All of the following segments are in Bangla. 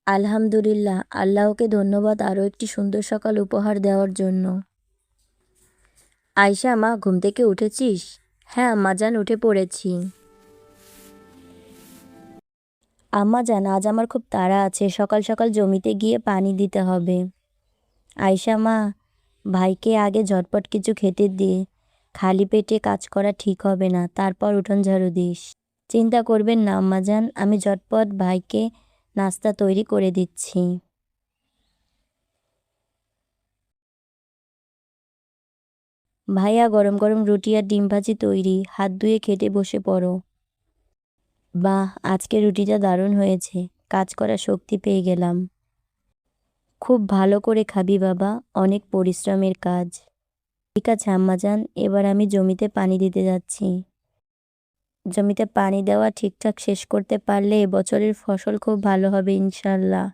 আলহামদুলিল্লাহ, আল্লাহকে ধন্যবাদ আরও একটি সুন্দর সকাল উপহার দেওয়ার জন্য। আয়শা, মা ঘুম থেকে উঠেছিস? হ্যাঁ আম্মাজান, উঠে পড়েছি। আম্মাজান, আজ আমার খুব তাড়া আছে, সকাল সকাল জমিতে গিয়ে পানি দিতে হবে। আয়শা মা, ভাইকে আগে ঝটপট কিছু খেতে দিয়ে, খালি পেটে কাজ করা ঠিক হবে না, তারপর উঠোন ঝাড়ু দিস। চিন্তা করবেন না আম্মাজান, আমি ঝটপট ভাইকে নাস্তা তৈরি করে দিচ্ছি। ভাইয়া, গরম গরম রুটি আর ডিম ভাজি তৈরি, হাত ধুয়ে খেতে বসে পড়ো। বাহ, আজকে রুটিটা দারুণ হয়েছে, কাজ করার শক্তি পেয়ে গেলাম। খুব ভালো করে খাবি বাবা, অনেক পরিশ্রমের কাজ। ঠিক আছে আম্মাজান, এবার আমি জমিতে পানি দিতে যাচ্ছি। জমিতে পানি দেওয়া ঠিকঠাক শেষ করতে পারলে এবছরের ফসল খুব ভালো হবে ইনশাল্লাহ।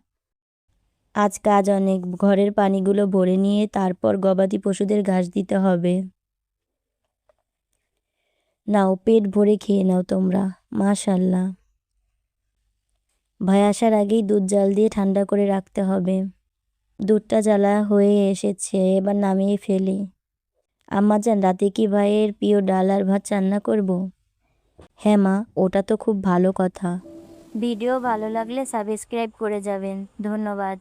আজ কাজ অনেক, ঘরের পানিগুলো ভরে নিয়ে তারপর গবাদি পশুদের ঘাস দিতে হবে। নাও, পেট ভরে খেয়ে নাও তোমরা। মাশাল্লাহ। ভাই আসার আগেই দুধ জাল দিয়ে ঠান্ডা করে রাখতে হবে। দুধটা জ্বালা হয়ে এসেছে, এবার নামিয়ে ফেলি। আম্মাজান, রাতে কি ভাইয়ের প্রিয় ডাল আর ভাত রান্না করব? হ্যাঁ মা, ওটা তো খুব ভালো কথা। ভিডিও ভালো লাগলে সাবস্ক্রাইব করে যাবেন। ধন্যবাদ।